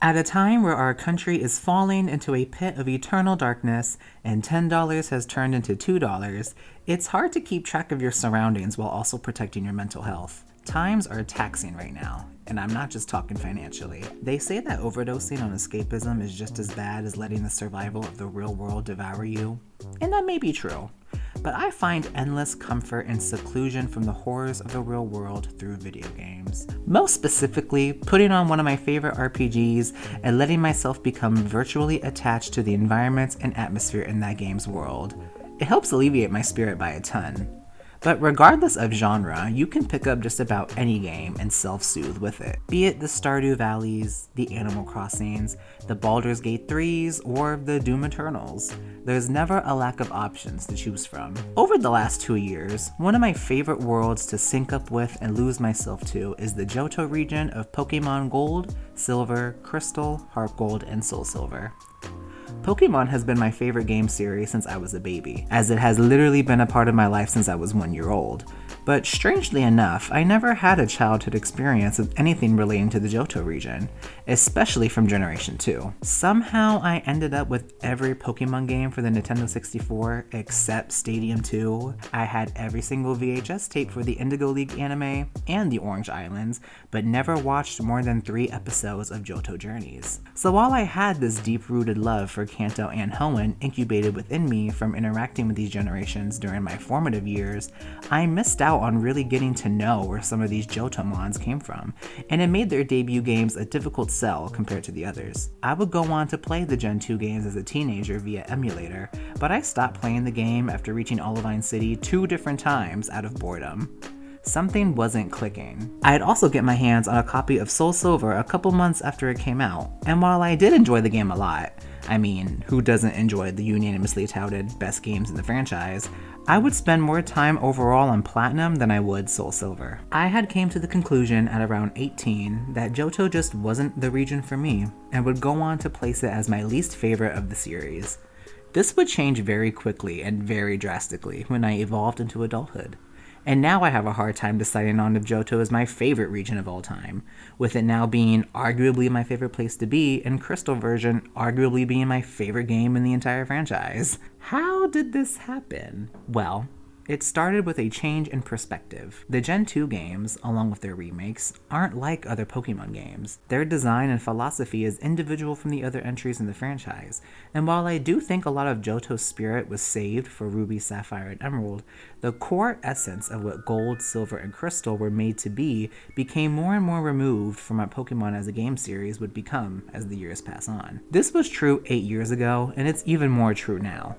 At a time where our country is falling into a pit of eternal darkness and $10 has turned into $2, it's hard to keep track of your surroundings while also protecting your mental health. Times are taxing right now, and I'm not just talking financially. They say that overdosing on escapism is just as bad as letting the survival of the real world devour you, and that may be true. But I find endless comfort and seclusion from the horrors of the real world through video games. Most specifically, putting on one of my favorite RPGs and letting myself become virtually attached to the environments and atmosphere in that game's world. It helps alleviate my spirit by a ton. But regardless of genre, you can pick up just about any game and self-soothe with it. Be it the Stardew Valleys, the Animal Crossings, the Baldur's Gate 3s, or the Doom Eternals. There's never a lack of options to choose from. Over the last 2 years, one of my favorite worlds to sync up with and lose myself to is the Johto region of Pokemon Gold, Silver, Crystal, Heart Gold, and Soul Silver. Pokemon has been my favorite game series since I was a baby, as it has literally been a part of my life since I was 1 year old. But strangely enough, I never had a childhood experience with anything relating to the Johto region, especially from Generation 2. Somehow I ended up with every Pokemon game for the Nintendo 64 except Stadium 2. I had every single VHS tape for the Indigo League anime and the Orange Islands, but never watched more than 3 episodes of Johto Journeys. So while I had this deep-rooted love for Kanto and Hoenn incubated within me from interacting with these generations during my formative years, I missed out on really getting to know where some of these Johtomons came from, and it made their debut games a difficult sell compared to the others. I would go on to play the Gen 2 games as a teenager via emulator, but I stopped playing the game after reaching Olivine City 2 different times out of boredom. Something wasn't clicking. I'd also get my hands on a copy of Soul Silver a couple months after it came out, and while I did enjoy the game a lot, I mean, who doesn't enjoy the unanimously touted best games in the franchise, I would spend more time overall on Platinum than I would Soul Silver. I had came to the conclusion at around 18 that Johto just wasn't the region for me, and would go on to place it as my least favorite of the series. This would change very quickly and very drastically when I evolved into adulthood. And now I have a hard time deciding on if Johto is my favorite region of all time, with it now being arguably my favorite place to be, and Crystal version arguably being my favorite game in the entire franchise. How did this happen? Well, it started with a change in perspective. The Gen 2 games, along with their remakes, aren't like other Pokemon games. Their design and philosophy is individual from the other entries in the franchise, and while I do think a lot of Johto's spirit was saved for Ruby, Sapphire, and Emerald, the core essence of what Gold, Silver, and Crystal were made to be became more and more removed from what Pokemon as a game series would become as the years pass on. This was true 8 years ago, and it's even more true now.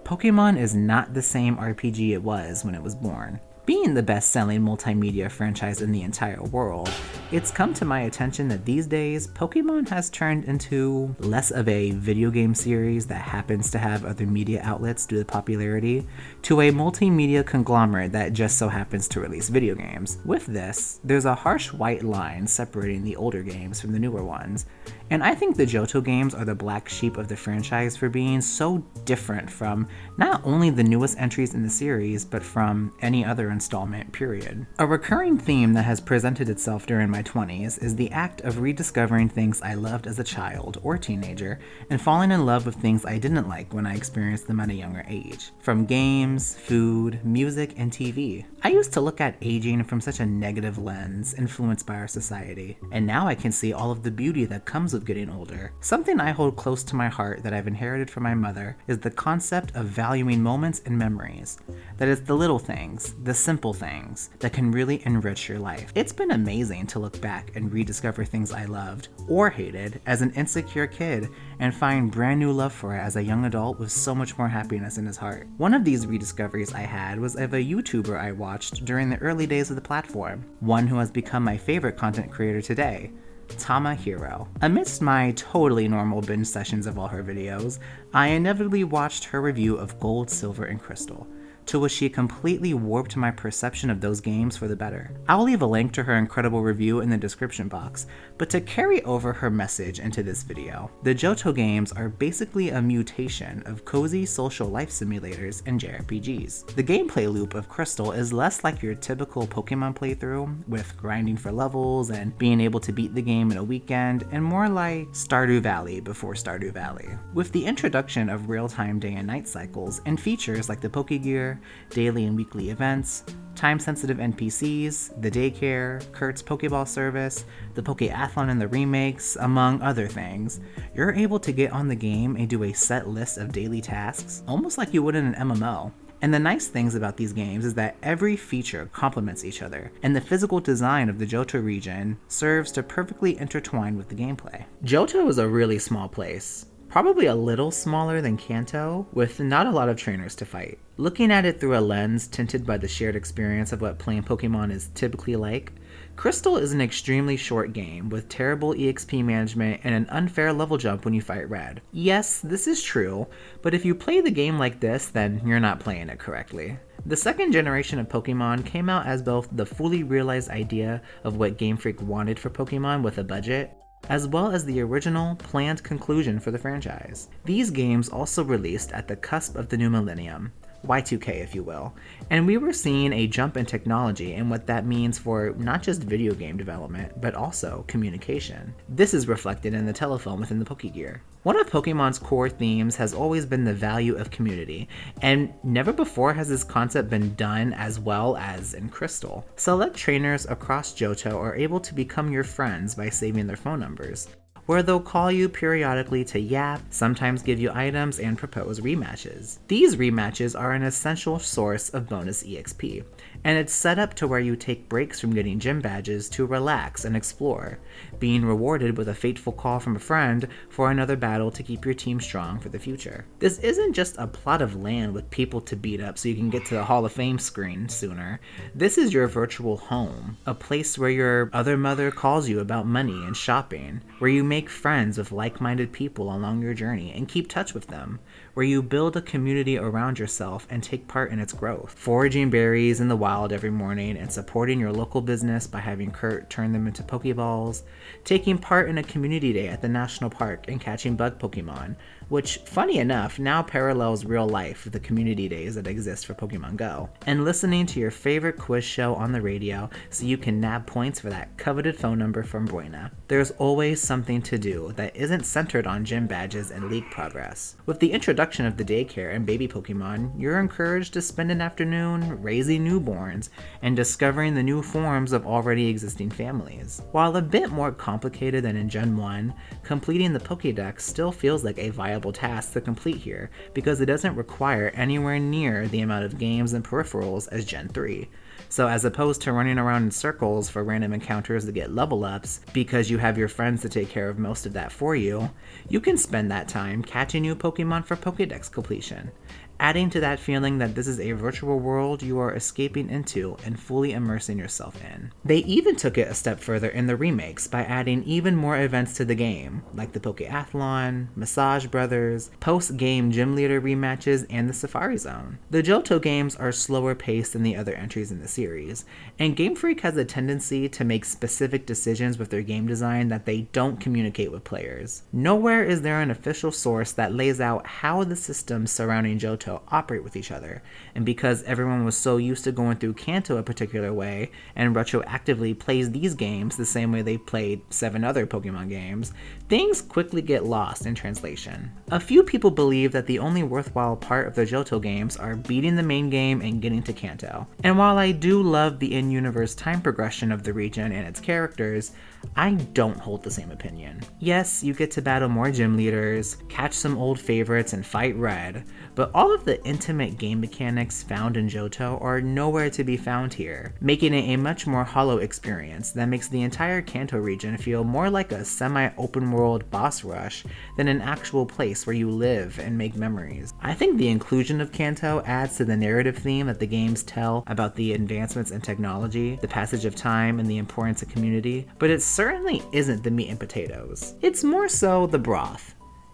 Pokemon is not the same RPG it was when it was born. Being the best-selling multimedia franchise in the entire world, it's come to my attention that these days, Pokemon has turned into less of a video game series that happens to have other media outlets due to popularity, to a multimedia conglomerate that just so happens to release video games. With this, there's a harsh white line separating the older games from the newer ones, and I think the Johto games are the black sheep of the franchise for being so different from not only the newest entries in the series, but from any other installment, period. A recurring theme that has presented itself during my 20s is the act of rediscovering things I loved as a child or teenager and falling in love with things I didn't like when I experienced them at a younger age. From games, food, music, and TV. I used to look at aging from such a negative lens influenced by our society, and now I can see all of the beauty that comes with getting older. Something I hold close to my heart that I've inherited from my mother is the concept of valuing moments and memories. That is the little things, the simple things, that can really enrich your life. It's been amazing to look back and rediscover things I loved, or hated, as an insecure kid, and find brand new love for it as a young adult with so much more happiness in his heart. One of these rediscoveries I had was of a YouTuber I watched during the early days of the platform, one who has become my favorite content creator today, Tama Hero. Amidst my totally normal binge sessions of all her videos, I inevitably watched her review of Gold, Silver, and Crystal. to which she completely warped my perception of those games for the better. I'll leave a link to her incredible review in the description box, but to carry over her message into this video, the Johto games are basically a mutation of cozy social life simulators and JRPGs. The gameplay loop of Crystal is less like your typical Pokemon playthrough, with grinding for levels and being able to beat the game in a weekend, and more like Stardew Valley before Stardew Valley. With the introduction of real-time day and night cycles and features like the Pokegear, daily and weekly events, time-sensitive NPCs, the daycare, Kurt's Pokeball service, the Pokeathlon in the remakes, among other things, you're able to get on the game and do a set list of daily tasks, almost like you would in an MMO. And the nice things about these games is that every feature complements each other, and the physical design of the Johto region serves to perfectly intertwine with the gameplay. Johto is a really small place, probably a little smaller than Kanto, with not a lot of trainers to fight. Looking at it through a lens tinted by the shared experience of what playing Pokemon is typically like, Crystal is an extremely short game with terrible EXP management and an unfair level jump when you fight Red. Yes, this is true, but if you play the game like this, then you're not playing it correctly. The second generation of Pokemon came out as both the fully realized idea of what Game Freak wanted for Pokemon with a budget, as well as the original, planned conclusion for the franchise. These games also released at the cusp of the new millennium, Y2K if you will, and we were seeing a jump in technology and what that means for not just video game development, but also communication. This is reflected in the telephone within the Pokegear. One of Pokemon's core themes has always been the value of community, and never before has this concept been done as well as in Crystal. Select trainers across Johto are able to become your friends by saving their phone numbers, where they'll call you periodically to yap, sometimes give you items, and propose rematches. These rematches are an essential source of bonus EXP, and it's set up to where you take breaks from getting gym badges to relax and explore, being rewarded with a fateful call from a friend for another battle to keep your team strong for the future. This isn't just a plot of land with people to beat up so you can get to the Hall of Fame screen sooner. This is your virtual home, a place where your other mother calls you about money and shopping, where you make friends with like-minded people along your journey and keep touch with them, where you build a community around yourself and take part in its growth, foraging berries in the wild every morning and supporting your local business by having Kurt turn them into Pokeballs, taking part in a community day at the national park and catching bug Pokemon, which, funny enough, now parallels real life with the community days that exist for Pokemon Go, and listening to your favorite quiz show on the radio so you can nab points for that coveted phone number from Buena. There's always something to do that isn't centered on gym badges and league progress. With the introduction of the daycare and baby Pokemon, you're encouraged to spend an afternoon raising newborns and discovering the new forms of already existing families. While a bit more complicated than in Gen 1, completing the Pokédex still feels like a viable task to complete here because it doesn't require anywhere near the amount of games and peripherals as Gen 3. So as opposed to running around in circles for random encounters to get level ups because you have your friends to take care of most of that for you, you can spend that time catching new Pokemon for Pokédex completion, adding to that feeling that this is a virtual world you are escaping into and fully immersing yourself in. They even took it a step further in the remakes by adding even more events to the game, like the Pokeathlon, Massage Brothers, post-game gym leader rematches, and the Safari Zone. The Johto games are slower paced than the other entries in the series, and Game Freak has a tendency to make specific decisions with their game design that they don't communicate with players. Nowhere is there an official source that lays out how the systems surrounding Johto operate with each other, and because everyone was so used to going through Kanto a particular way and retroactively plays these games the same way they played 7 other Pokemon games, things quickly get lost in translation. A few people believe that the only worthwhile part of the Johto games are beating the main game and getting to Kanto. And while I do love the in-universe time progression of the region and its characters, I don't hold the same opinion. Yes, you get to battle more gym leaders, catch some old favorites, and fight Red, but all of the intimate game mechanics found in Johto are nowhere to be found here, making it a much more hollow experience that makes the entire Kanto region feel more like a semi-open world boss rush than an actual place where you live and make memories. I think the inclusion of Kanto adds to the narrative theme that the games tell about the advancements in technology, the passage of time, and the importance of community, but it certainly isn't the meat and potatoes. It's more so the broth.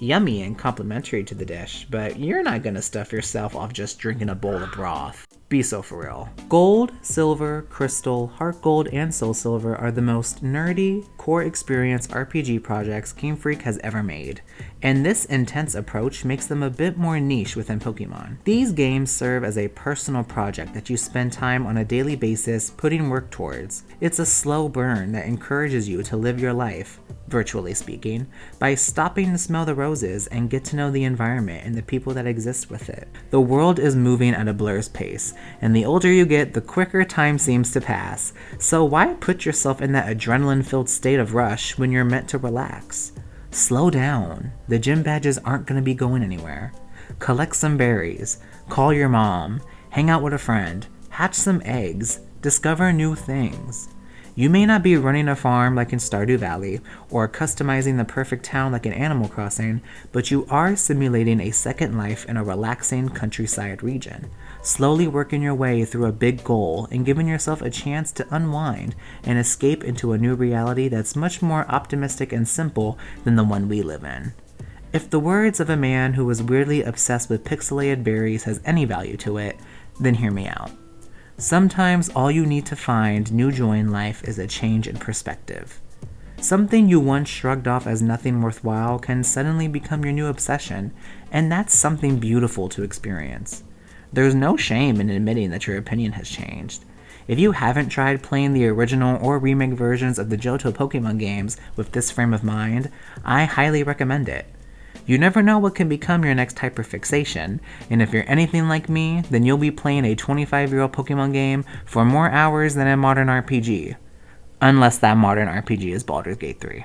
yummy and complimentary to the dish, but you're not gonna stuff yourself off just drinking a bowl of broth. Be so for real. Gold, silver, crystal, heart gold, and soul silver are the most nerdy, core experience RPG projects Game Freak has ever made, and this intense approach makes them a bit more niche within Pokemon. These games serve as a personal project that you spend time on a daily basis putting work towards. It's a slow burn that encourages you to live your life, virtually speaking, by stopping to smell the roses and get to know the environment and the people that exist with it. The world is moving at a blur's pace, and the older you get, the quicker time seems to pass. So why put yourself in that adrenaline-filled state of rush when you're meant to relax? Slow down. The gym badges aren't going to be going anywhere. Collect some berries, call your mom, hang out with a friend, hatch some eggs, discover new things. You may not be running a farm like in Stardew Valley, or customizing the perfect town like in Animal Crossing, but you are simulating a second life in a relaxing countryside region, slowly working your way through a big goal and giving yourself a chance to unwind and escape into a new reality that's much more optimistic and simple than the one we live in. If the words of a man who was weirdly obsessed with pixelated berries has any value to it, then hear me out. Sometimes all you need to find new joy in life is a change in perspective. Something you once shrugged off as nothing worthwhile can suddenly become your new obsession, and that's something beautiful to experience. There's no shame in admitting that your opinion has changed. If you haven't tried playing the original or remake versions of the Johto Pokemon games with this frame of mind, I highly recommend it. You never know what can become your next hyperfixation, and if you're anything like me, then you'll be playing a 25-year-old Pokemon game for more hours than a modern RPG. Unless that modern RPG is Baldur's Gate 3.